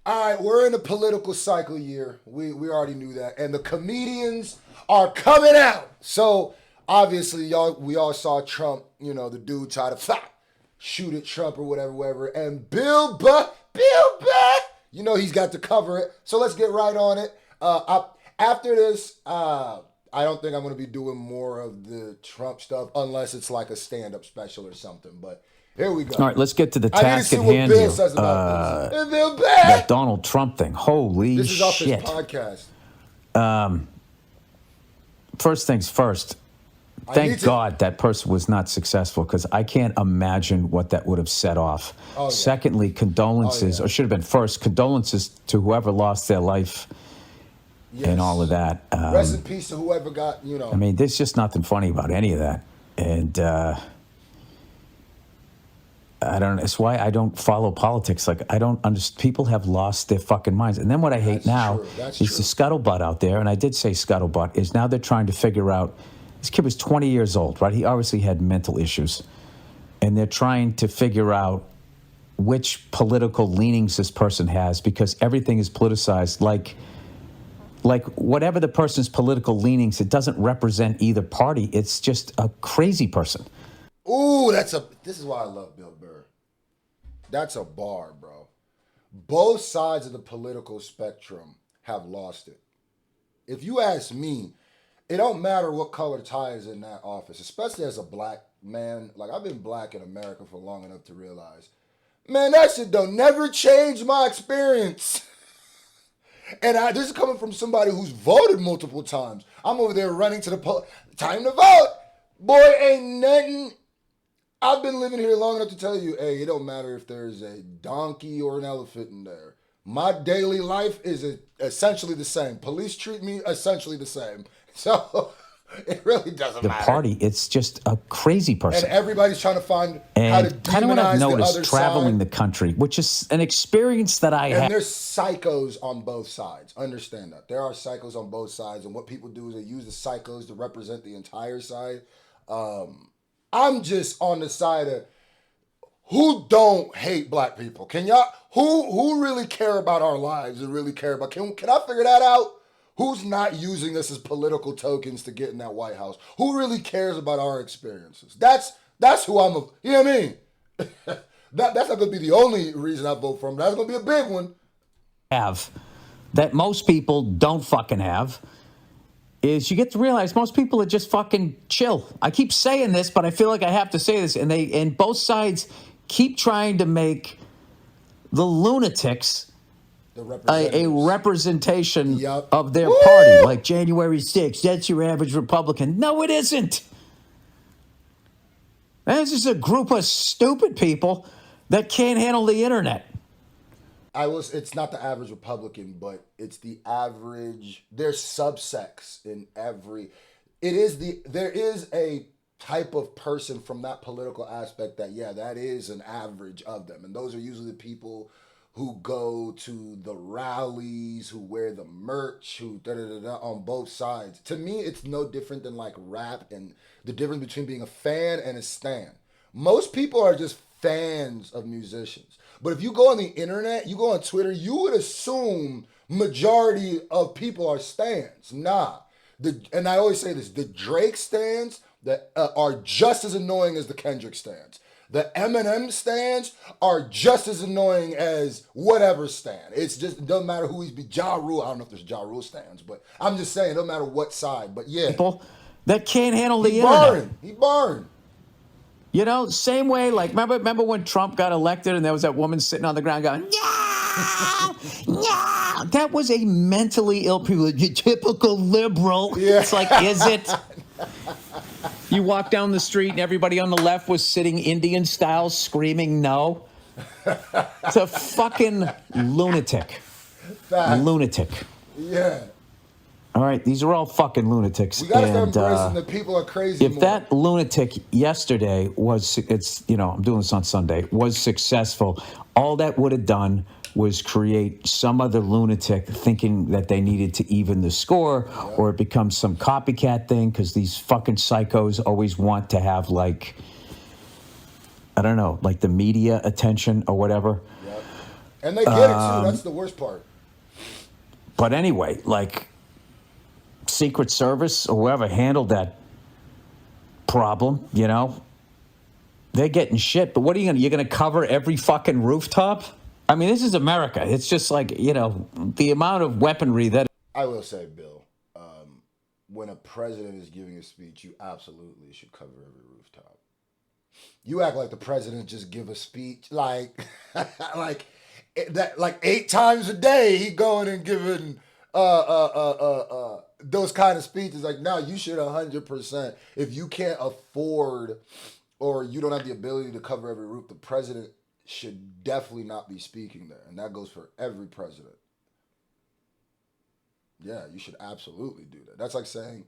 All right, we're in a political cycle year. We already knew that, and the comedians are coming out. So obviously, we all saw Trump. You know, the dude try to shoot at Trump or whatever, and Bill Burr, you know he's got to cover it. So let's get right on it. After this, I don't think I'm going to be doing more of the Trump stuff unless it's like a stand-up special or something. But here we go. All right, let's get to the task I need to see at what hand Bill here. says about this. Bill Burr. That Donald Trump thing. Holy shit. This is off his podcast. First things first. Thank God that person was not successful, because I can't imagine what that would have set off. Oh, yeah. Secondly, condolences, or should have been first, condolences to whoever lost their life and all of that. Rest in peace to whoever got, you know. I mean, there's just nothing funny about any of that. And I don't. It's why I don't follow politics. Like, I don't understand. People have lost their fucking minds. And then what I hate now is the scuttlebutt out there. And I did say scuttlebutt is now they're trying to figure out. This kid was 20 years old, right? He obviously had mental issues. And they're trying to figure out which political leanings this person has, because everything is politicized. Like whatever the person's political leanings, it doesn't represent either party. It's just a crazy person. Ooh, this is why I love Bill Burr. That's a bar, bro. Both sides of the political spectrum have lost it. If you ask me, it don't matter what color tie is in that office, especially as a black man. Like, I've been black in America for long enough to realize, man, that shit don't never change my experience. And this is coming from somebody who's voted multiple times. I'm over there running to the time to vote. Boy, ain't nothing. I've been living here long enough to tell you, hey, it don't matter if there's a donkey or an elephant in there. My daily life is essentially the same. Police treat me essentially the same. So it really doesn't matter. The party, it's just a crazy person. And everybody's trying to find how to demonize the other side. Kind of what I've noticed traveling the country, which is an experience that I have. And there's psychos on both sides. Understand that. There are psychos on both sides. And what people do is they use the psychos to represent the entire side. I'm just on the side of who don't hate black people. Can y'all, who really care about our lives and really care about, can I figure that out? Who's not using us as political tokens to get in that White House? Who really cares about our experiences? That's who you know what I mean? That's not going to be the only reason I vote for him. That's going to be a big one. That most people don't fucking have is you get to realize most people are just fucking chill. I keep saying this, but I feel like I have to say this. And both sides keep trying to make the lunatics a representation of their party, like January 6th. That's your average Republican. No, it isn't. This is a group of stupid people that can't handle the internet. It's not the average Republican, but it's the average. There's subsects in every. There is a type of person from that political aspect that is an average of them, and those are usually the people who go to the rallies, who wear the merch, who on both sides. To me, it's no different than like rap and the difference between being a fan and a stan. Most people are just fans of musicians. But if you go on the internet, you go on Twitter, you would assume majority of people are stans. Nah. And I always say this, the Drake stans that are just as annoying as the Kendrick stans. The Eminem stans are just as annoying as whatever stan. It doesn't matter who he's Ja Rule. I don't know if there's Ja Rule stans, but I'm just saying, it doesn't matter what side. But yeah. People that can't handle the internet. He barring. You know, same way, like, remember when Trump got elected and there was that woman sitting on the ground going, yeah, yeah. That was a mentally ill people, you typical liberal. Yeah. It's like, is it? You walk down the street and everybody on the left was sitting Indian style screaming no. It's a fucking lunatic. Fact. Lunatic. Yeah. All right, these are all fucking lunatics. We gotta start embracing that people are crazy. If that lunatic yesterday I'm doing this on Sunday, was successful, all that would have done was create some other lunatic thinking that they needed to even the score, or it becomes some copycat thing, because these fucking psychos always want to have, like, I don't know, like the media attention or whatever. And they get it too. That's the worst part. But anyway, like Secret Service or whoever handled that problem, you know, they're getting shit. But what are you're gonna cover every fucking rooftop? I mean, this is America. It's just like, you know, the amount of weaponry that. I will say, Bill, when a president is giving a speech, you absolutely should cover every rooftop. You act like the president just give a speech like like that, like 8 times a day he going and giving those kind of speeches. Like, no, you should 100%. If you can't afford or you don't have the ability to cover every roof, the president should definitely not be speaking there, and that goes for every president. Yeah, you should absolutely do that. That's like saying,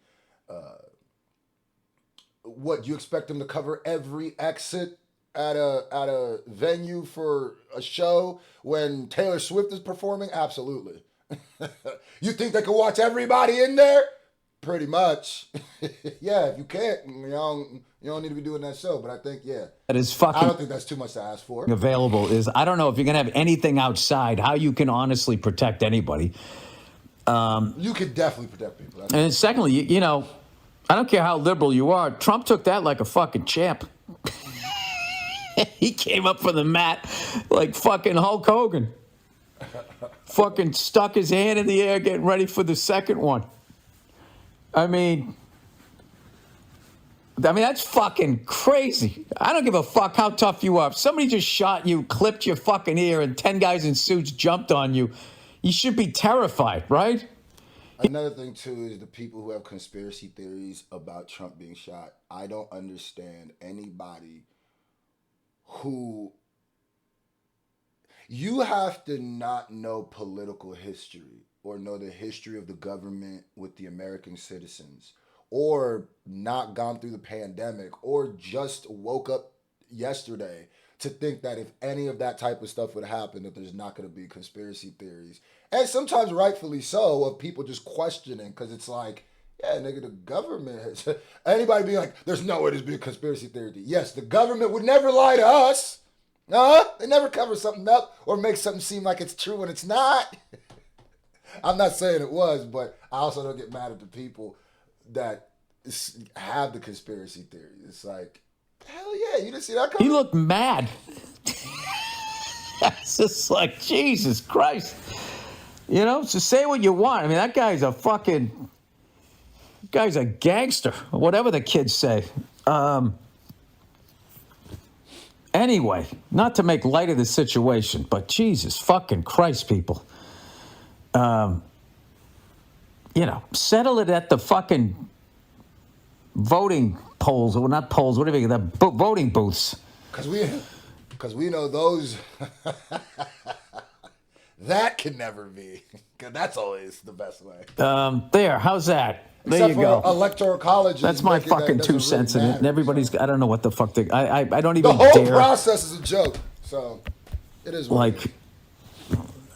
what, you expect them to cover every exit at a venue for a show when Taylor Swift is performing? Absolutely. You think they can watch everybody in there? Pretty much. Yeah, if you can't, you don't need to be doing that show. But I think, yeah, that is fucking. I don't think that's too much to ask for. Available is, I don't know if you're gonna have anything outside, how you can honestly protect anybody. You could definitely protect people. And then secondly, you know, I don't care how liberal you are. Trump took that like a fucking champ. He came up from the mat like fucking Hulk Hogan. Fucking stuck his hand in the air getting ready for the second one. I mean, that's fucking crazy. I don't give a fuck how tough you are. If somebody just shot you, clipped your fucking ear, and 10 guys in suits jumped on you, you should be terrified, right? Another thing, too, is the people who have conspiracy theories about Trump being shot. I don't understand anybody who... You have to not know political history or know the history of the government with the American citizens, or not gone through the pandemic, or just woke up yesterday to think that if any of that type of stuff would happen, that there's not going to be conspiracy theories. And sometimes rightfully so, of people just questioning, because it's like, yeah, nigga, the government has... Anybody being like, there's no way there's be a conspiracy theory. Yes, the government would never lie to us. They never cover something up or make something seem like it's true when it's not. I'm not saying it was, but I also don't get mad at the people that have the conspiracy theory. It's like, hell yeah, you didn't see that coming? He looked mad. It's just like, Jesus Christ. You know, so say what you want. I mean, that guy's a gangster, whatever the kids say. Anyway, not to make light of the situation, but Jesus fucking Christ, people. You know, settle it at the fucking voting polls, or not polls, whatever, the voting booths. Because we know those... That can never be. Because that's always the best way. There, how's that? There Except you for go. Electoral college. That's my fucking 2 cents in it. And everybody's, I don't know what the fuck they... I don't even The whole dare... process is a joke. So, it is what it is.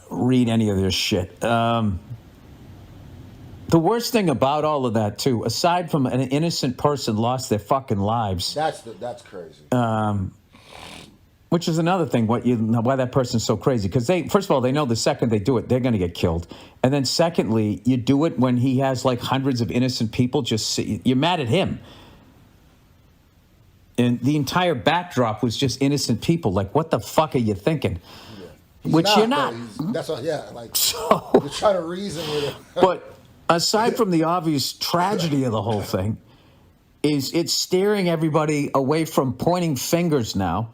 Read any of this shit. The worst thing about all of that, too, aside from an innocent person lost their fucking lives... That's crazy. Which is another thing, why that person's so crazy. Because first of all, they know the second they do it, they're going to get killed. And then secondly, you do it when he has like hundreds of innocent people. You're mad at him. And the entire backdrop was just innocent people. Like, what the fuck are you thinking? Yeah. You're not. That's what, yeah. Like, so, you're trying to reason with it. But aside from the obvious tragedy of the whole thing, it's steering everybody away from pointing fingers now.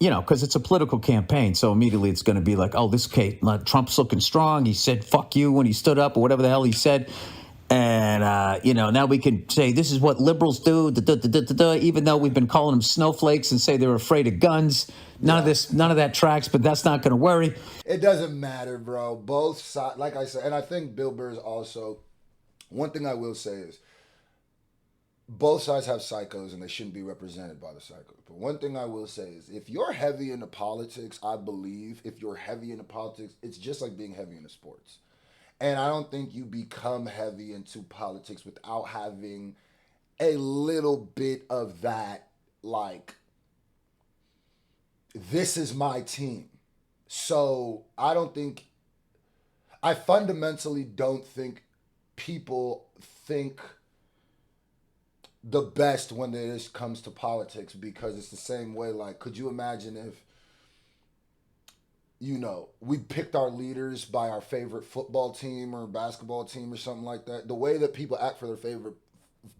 You know, because it's a political campaign, so immediately it's going to be like, oh, this case, Trump's looking strong. He said, fuck you when he stood up, or whatever the hell he said. And, you know, now we can say this is what liberals do, even though we've been calling them snowflakes and say they're afraid of guns. None of that tracks, but that's not going to worry. It doesn't matter, bro. Both sides, like I said, and I think Bill Burr is also, one thing I will say is, both sides have psychos and they shouldn't be represented by the psychos. But one thing I will say is, if you're heavy into politics, I believe if you're heavy into politics, it's just like being heavy into sports. And I don't think you become heavy into politics without having a little bit of that, like, this is my team. So I fundamentally don't think people think the best when it comes to politics, because it's the same way. Like, could you imagine if, we picked our leaders by our favorite football team or basketball team or something like that? The way that people act for their favorite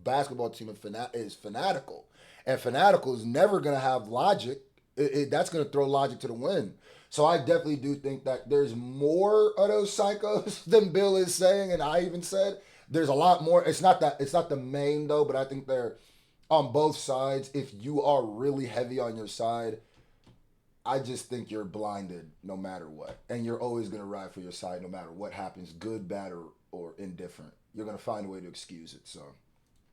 basketball team is fanatical. And fanatical is never going to have logic. That's going to throw logic to the wind. So I definitely do think that there's more of those psychos than Bill is saying, and I even said. There's a lot more. It's not the main though, but I think they're on both sides. If you are really heavy on your side, I just think you're blinded no matter what. And you're always going to ride for your side no matter what happens, good, bad, or indifferent. You're going to find a way to excuse it. So,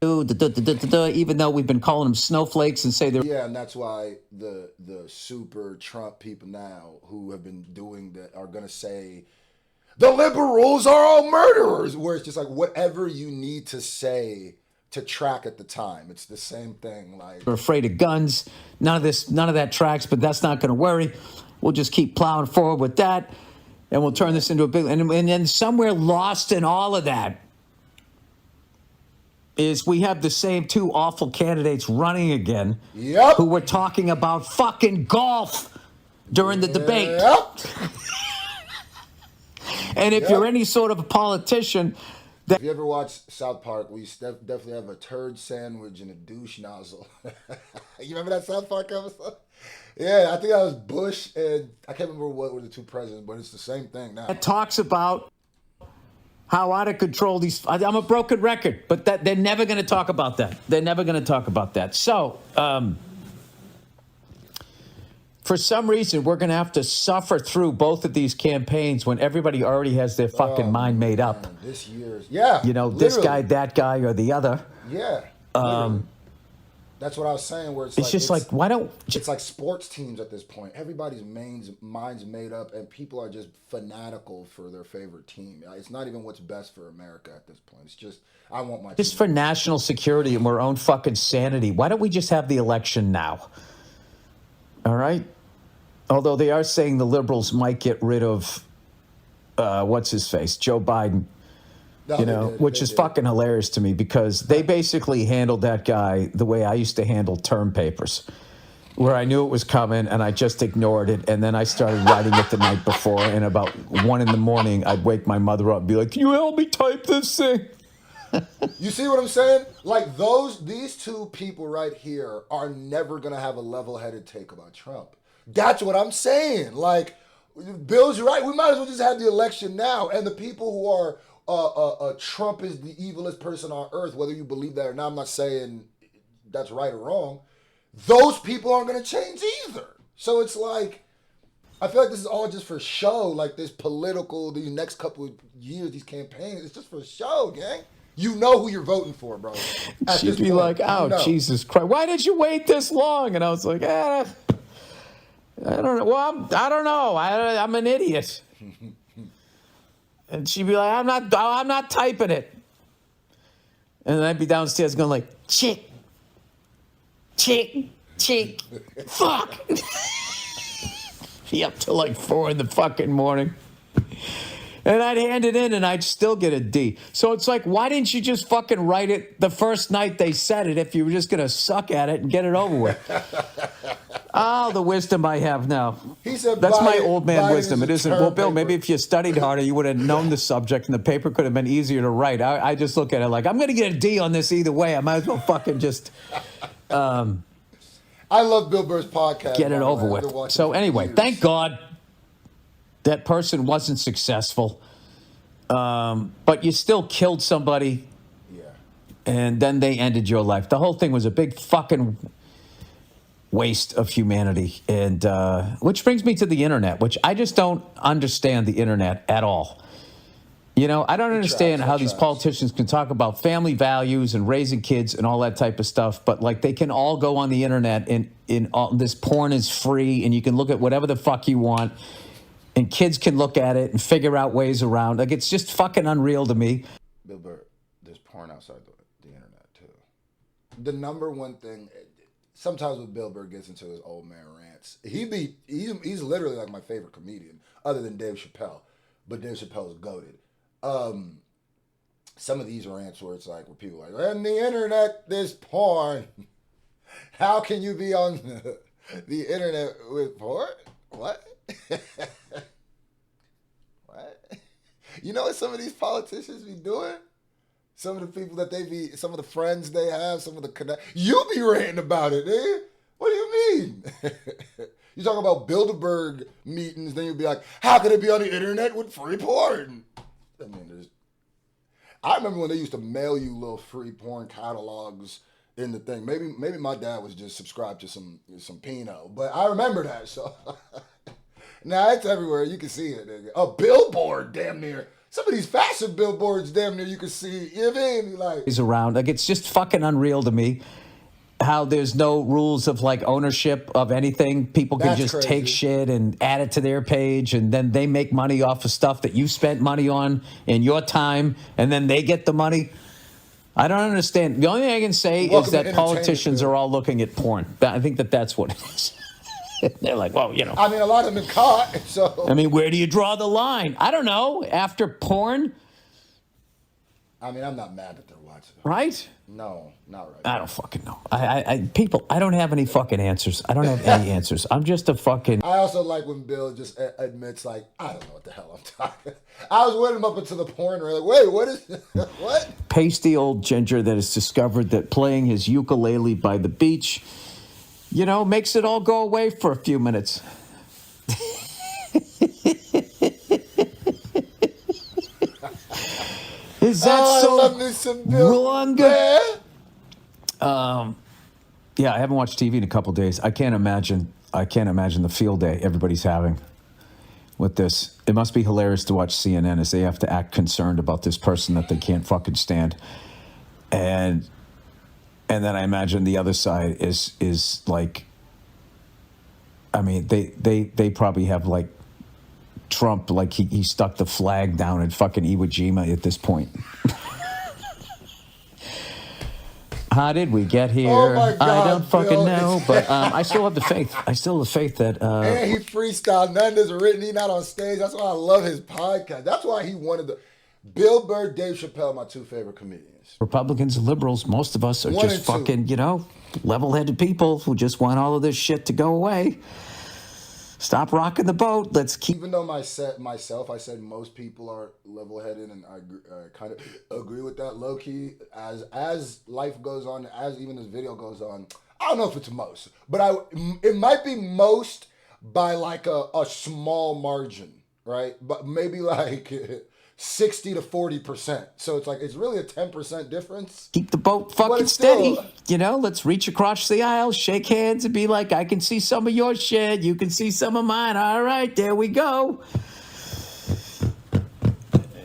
even though we've been calling them snowflakes and say they're... Yeah, and that's why the super Trump people now who have been doing that are going to say, the liberals are all murderers, where it's just like whatever you need to say to track at the time. It's the same thing. Like, we're afraid of guns. None of that tracks, but that's not going to worry. We'll just keep plowing forward with that, and we'll turn this into a big... And then somewhere lost in all of that is we have the same two awful candidates running again. Yep. Who were talking about fucking golf during the debate. Yep. And if you're any sort of a politician... If you ever watch South Park, we definitely have a turd sandwich and a douche nozzle. You remember that South Park episode? Yeah, I think that was Bush, and I can't remember what were the two presidents, but it's the same thing now. It talks about how out of control these... I'm a broken record, but they're never going to talk about that. They're never going to talk about that. So... for some reason, we're going to have to suffer through both of these campaigns when everybody already has their fucking mind made up. This year's, yeah. This guy, that guy, or the other. Yeah. That's what I was saying. Where it's just like, why don't... It's like sports teams at this point. Everybody's mind's made up, and people are just fanatical for their favorite team. It's not even what's best for America at this point. It's just, I want my just team. For national security and our own fucking sanity. Why don't we just have the election now? All right? Although they are saying the liberals might get rid of, what's his face, Joe Biden, which is fucking hilarious to me, because they basically handled that guy the way I used to handle term papers, where I knew it was coming and I just ignored it. And then I started writing it the night before, and about 1 a.m, I'd wake my mother up and be like, can you help me type this thing? You see what I'm saying? Like these two people right here are never going to have a level-headed take about Trump. That's what I'm saying. Like, Bill's right. We might as well just have the election now. And the people who are Trump is the evilest person on earth, whether you believe that or not, I'm not saying that's right or wrong. Those people aren't going to change either. So it's like, I feel like this is all just for show. Like this political, these next couple of years, these campaigns, it's just for show, gang. You know who you're voting for, bro. She'd be like, oh, Jesus Christ. Why did you wait this long? And I was like, I don't know. Well, I don't know. I'm an idiot. And she'd be like, I'm not typing it. And then I'd be downstairs going like, chick, fuck. Be up till like 4 in the fucking morning. And I'd hand it in and I'd still get a D. So it's like, why didn't you just fucking write it the first night they said it if you were just going to suck at it and get it over with? Oh, the wisdom I have now. He said, that's my old man wisdom. It isn't. Well, Bill, paper. Maybe if you studied harder, you would have known the subject and the paper could have been easier to write. I just look at it like, I'm going to get a D on this either way. I might as well fucking just... I love Bill Burr's podcast. Get it over with. So anyway, thank God that person wasn't successful. But you still killed somebody. Yeah. And then they ended your life. The whole thing was a big fucking waste of humanity. And which brings me to the internet, which I just don't understand the internet at all. You know, I don't understand how these politicians can talk about family values and raising kids and all that type of stuff, but like they can all go on the internet and all this porn is free and you can look at whatever the fuck you want and kids can look at it and figure out ways around. Like it's just fucking unreal to me. Bill Burr, there's porn outside the internet too. The number one thing, sometimes when Bill Burr gets into his old man rants, nuts. He's literally like my favorite comedian, other than Dave Chappelle. But Dave Chappelle is goated. Some of these rants where it's like, where people are like, on the internet, there's porn. How can you be on the internet with porn? What? What? You know what some of these politicians be doing? Some of the people that some of the friends they have, some of the you be ranting about it, eh? What do you mean? You talk about Bilderberg meetings, then you'll be like, how can it be on the internet with free porn? I mean, I remember when they used to mail you little free porn catalogs in the thing. Maybe my dad was just subscribed to some Pinot, but I remember that. So now it's everywhere. You can see it. A billboard, damn near. Some of these fashion billboards, damn near you can see. You know what I mean? Like, he's around. Like, it's just fucking unreal to me how there's no rules of like ownership of anything. People can just take shit and add it to their page, and then they make money off of stuff that you spent money on in your time, and then they get the money. I don't understand. The only thing I can say is that politicians are all looking at porn. I think that's what it is. They're like, well, you know. I mean, a lot of them are caught, so. I mean, where do you draw the line? I don't know. After porn? I mean, I'm not mad that they're watching it. Right? No, not right. I don't fucking know. I don't have any fucking answers. I don't have any answers. I'm just a fucking. I also like when Bill just admits, like, I don't know what the hell I'm talking. I was with him up until the porn. Like, wait, what is what? Pasty old ginger that has discovered that playing his ukulele by the beach, you know, makes it all go away for a few minutes. Is that so I love me some Bill wrong? Yeah, I haven't watched TV in a couple days. I can't imagine the field day everybody's having with this. It must be hilarious to watch CNN as they have to act concerned about this person that they can't fucking stand. And then I imagine the other side is like, I mean, they probably have like Trump, like he stuck the flag down in fucking Iwo Jima at this point. How did we get here? Oh my God, I don't fucking Bill. know, but I still have the faith. I still have the faith that. And he freestyled. None is written. He's not on stage. That's why I love his podcast. That's why he wanted the Bill Burr, Dave Chappelle, my two favorite comedians. Republicans and liberals, most of us are One just and two. fucking, you know, level-headed people who just want all of this shit to go away. Stop rocking the boat. Let's keep. Even though I said most people are level-headed, and I kind of agree with that low-key. As life goes on, as even this video goes on, I don't know if it's most, but it might be most by like a small margin, right? But maybe like 60 to 40%. So it's like it's really a 10% difference. Keep the boat fucking steady. You know, let's reach across the aisle, shake hands, and be like, I can see some of your shit. You can see some of mine. All right, there we go.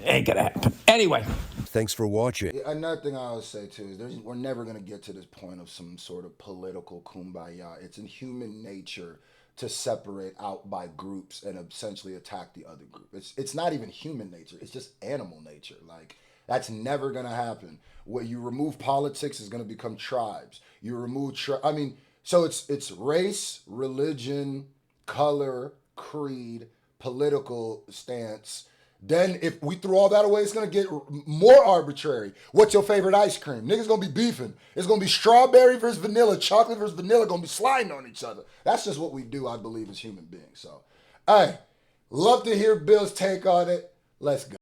Ain't gonna happen. Anyway. Thanks for watching. Another thing I always say, too, is we're never going to get to this point of some sort of political kumbaya. It's in human nature to separate out by groups and essentially attack the other group. It's not even human nature. It's just animal nature. Like, that's never going to happen. Where you remove politics, is going to become tribes. You remove so it's race, religion, color, creed, political stance. Then if we throw all that away, it's going to get more arbitrary. What's your favorite ice cream? Niggas going to be beefing. It's going to be strawberry versus vanilla, chocolate versus vanilla, going to be sliding on each other. That's just what we do, I believe, as human beings. So, hey, love to hear Bill's take on it. Let's go.